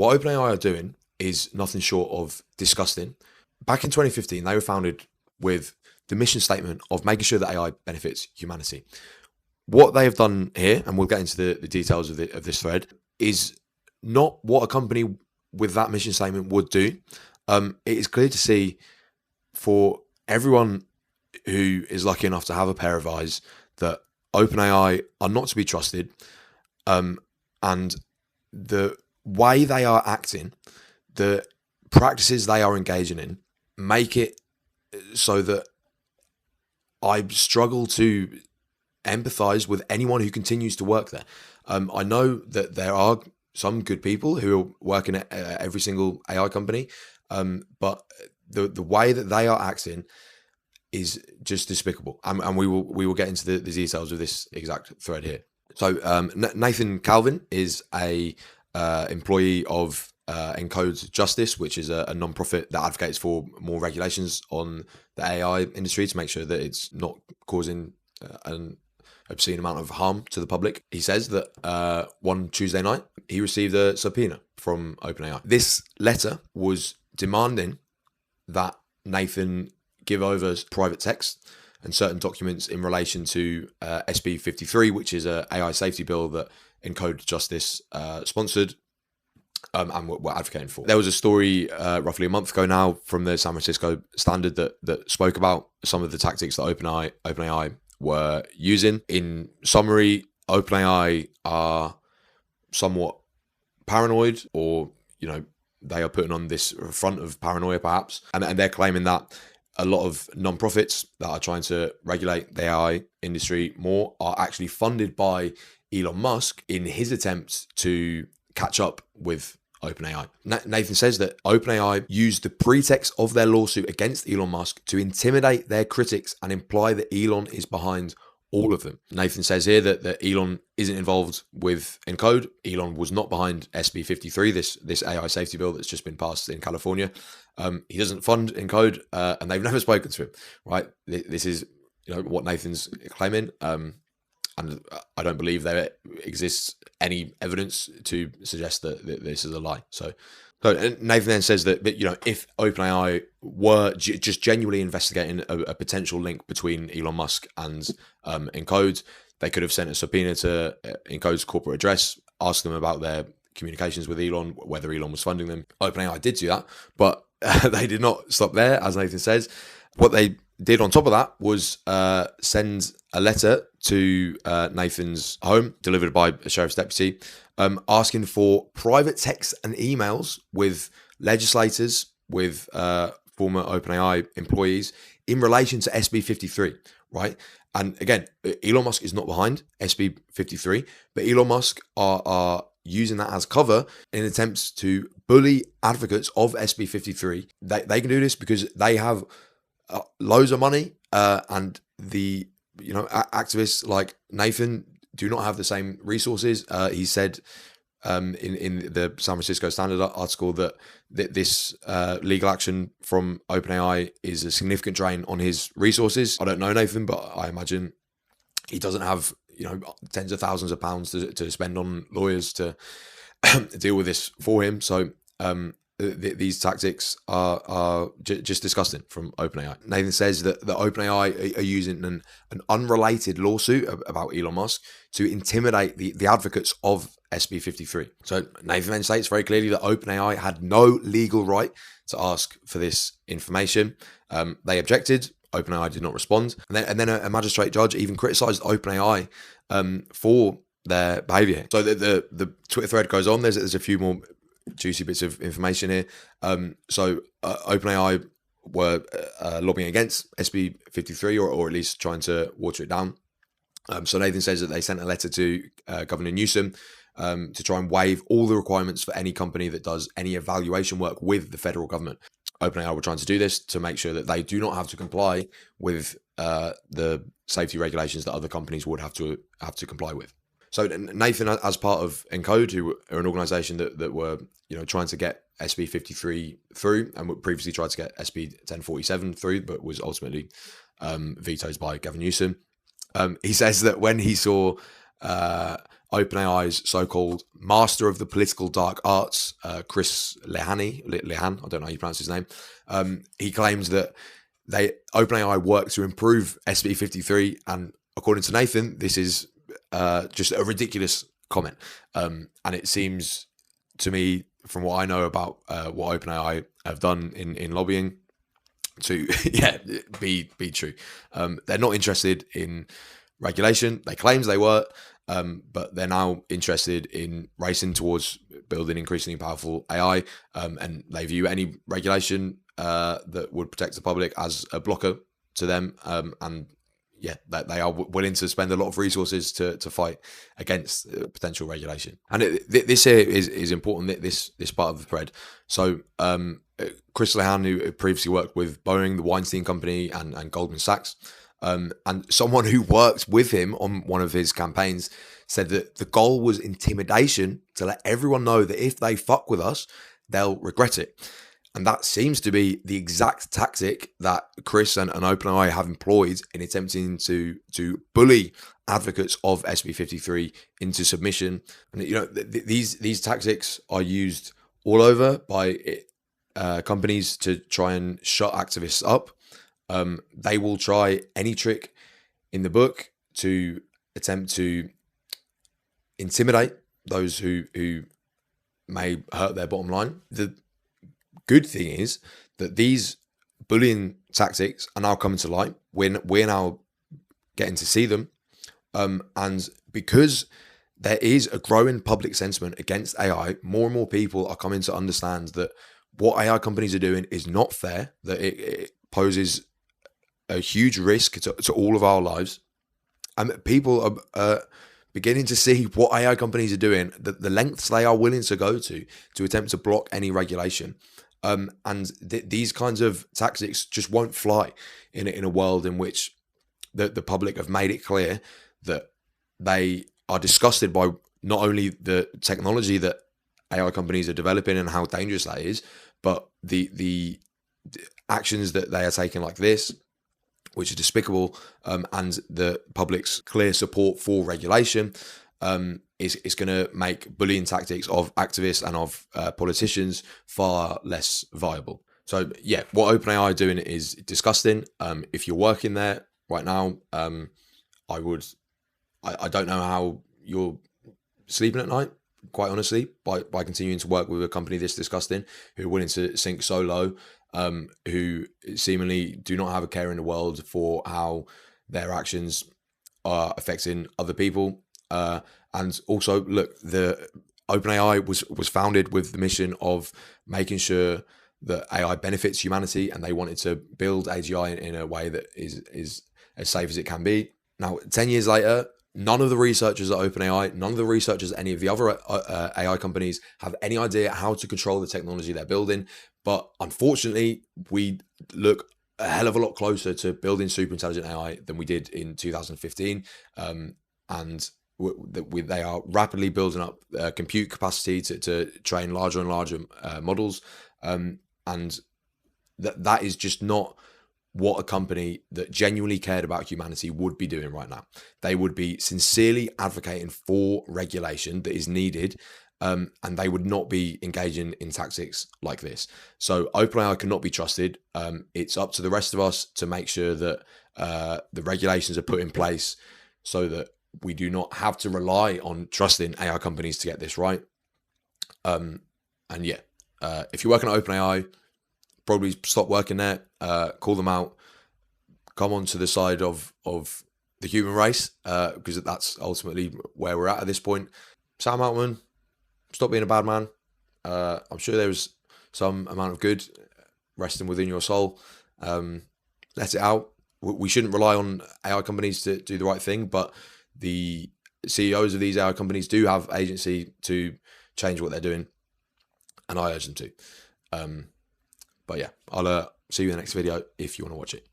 What OpenAI are doing is nothing short of disgusting. Back in 2015, they were founded with the mission statement of making sure that AI benefits humanity. What they have done here, and we'll get into the details of this thread, is not what a company with that mission statement would do. It is clear to see for everyone who is lucky enough to have a pair of eyes that OpenAI are not to be trusted, and the way they are acting, the practices they are engaging in, make it so that I struggle to empathize with anyone who continues to work there. I know that there are some good people who are working at every single AI company, but the way that they are acting is just despicable, and we will get into the details of this exact thread here. So Nathan Calvin is a employee of Encode Justice, which is a non-profit that advocates for more regulations on the AI industry to make sure that it's not causing an obscene amount of harm to the public. He says that one Tuesday night, he received a subpoena from OpenAI. This letter was demanding that Nathan give over private text and certain documents in relation to SB 53, which is an AI safety bill that Encode Justice sponsored and we're advocating for. There was a story roughly a month ago now from the San Francisco Standard that spoke about some of the tactics that OpenAI were using. In summary, OpenAI are somewhat paranoid, or they are putting on this front of paranoia perhaps, and they're claiming that a lot of non-profits that are trying to regulate the AI industry more are actually funded by Elon Musk in his attempts to catch up with OpenAI. Nathan says that OpenAI used the pretext of their lawsuit against Elon Musk to intimidate their critics and imply that Elon is behind all of them. Nathan says here that Elon isn't involved with Encode. Elon was not behind SB 53, this AI safety bill that's just been passed in California. He doesn't fund Encode, and they've never spoken to him. Right? This is what Nathan's claiming, and I don't believe there exists any evidence to suggest that this is a lie. So Nathan then says that if OpenAI were just genuinely investigating a potential link between Elon Musk and Encode, they could have sent a subpoena to Encode's corporate address, asked them about their communications with Elon, whether Elon was funding them. OpenAI did do that, but they did not stop there, as Nathan says. What they did on top of that was send a letter to Nathan's home, delivered by a sheriff's deputy, asking for private texts and emails with legislators, with former OpenAI employees in relation to SB 53, right? And again, Elon Musk is not behind SB 53, but Elon Musk are using that as cover in attempts to bully advocates of SB 53. They can do this because they have loads of money, and the activists like Nathan do not have the same resources. He said in the San Francisco Standard article that this legal action from OpenAI is a significant drain on his resources. I don't know Nathan, but I imagine he doesn't have tens of thousands of pounds to spend on lawyers to deal with this for him. So these tactics are just disgusting from OpenAI. Nathan says that the OpenAI are using an unrelated lawsuit about Elon Musk to intimidate the advocates of SB 53. So Nathan then states very clearly that OpenAI had no legal right to ask for this information. They objected. OpenAI did not respond. And then a magistrate judge even criticised OpenAI for their behaviour. So the Twitter thread goes on. There's a few more juicy bits of information here. So OpenAI were lobbying against SB 53, or at least trying to water it down. So Nathan says that they sent a letter to Governor Newsom to try and waive all the requirements for any company that does any evaluation work with the federal government. OpenAI were trying to do this to make sure that they do not have to comply with the safety regulations that other companies would have to comply with. So Nathan, as part of Encode, who are an organisation that were trying to get SB 53 through, and previously tried to get SB 1047 through, but was ultimately vetoed by Gavin Newsom. He says that when he saw OpenAI's so-called master of the political dark arts, Chris Lehan, I don't know how you pronounce his name. He claims that OpenAI worked to improve SB53, and according to Nathan, this is just a ridiculous comment. And it seems to me, from what I know about what OpenAI have done in lobbying, to be true. They're not interested in regulation. They claimed they were, but they're now interested in racing towards building increasingly powerful AI, and they view any regulation that would protect the public as a blocker to them. And that they are willing to spend a lot of resources to fight against potential regulation. And this here is important, this part of the thread. So Chris Lehan, who previously worked with Boeing, the Weinstein Company, and Goldman Sachs, and someone who worked with him on one of his campaigns, said that the goal was intimidation to let everyone know that if they fuck with us, they'll regret it. And that seems to be the exact tactic that Chris and OpenAI have employed in attempting to bully advocates of SB53 into submission. And these tactics are used all over by companies to try and shut activists up. They will try any trick in the book to attempt to intimidate those who may hurt their bottom line. The good thing is that these bullying tactics are now coming to light. We're now getting to see them, and because there is a growing public sentiment against AI, more and more people are coming to understand that what AI companies are doing is not fair, that it poses a huge risk to all of our lives, and that people are beginning to see what AI companies are doing, the lengths they are willing to go to attempt to block any regulation. And these kinds of tactics just won't fly in a world in which the public have made it clear that they are disgusted by not only the technology that AI companies are developing and how dangerous that is, but the actions that they are taking like this, which are despicable, and the public's clear support for regulation, is going to make bullying tactics of activists and of politicians far less viable. So what OpenAI are doing is disgusting. If you're working there right now, I don't know how you're sleeping at night, quite honestly, by continuing to work with a company this disgusting, who are willing to sink so low, who seemingly do not have a care in the world for how their actions are affecting other people. And also, look, the OpenAI was founded with the mission of making sure that AI benefits humanity, and they wanted to build AGI in a way that is as safe as it can be. Now, 10 years later, none of the researchers at OpenAI, none of the researchers at any of the other AI companies have any idea how to control the technology they're building. But unfortunately, we look a hell of a lot closer to building super intelligent AI than we did in 2015. And they are rapidly building up compute capacity to train larger and larger models. And that is just not what a company that genuinely cared about humanity would be doing right now. They would be sincerely advocating for regulation that is needed, and they would not be engaging in tactics like this. So OpenAI cannot be trusted. It's up to the rest of us to make sure that the regulations are put in place so that we do not have to rely on trusting AI companies to get this right. If you're working at OpenAI, probably stop working there, call them out, come on to the side of the human race, because that's ultimately where we're at this point. Sam Altman, stop being a bad man. I'm sure there's some amount of good resting within your soul. Let it out. We shouldn't rely on AI companies to do the right thing, but the CEOs of these AI companies do have agency to change what they're doing, and I urge them to. But yeah, I'll see you in the next video if you want to watch it.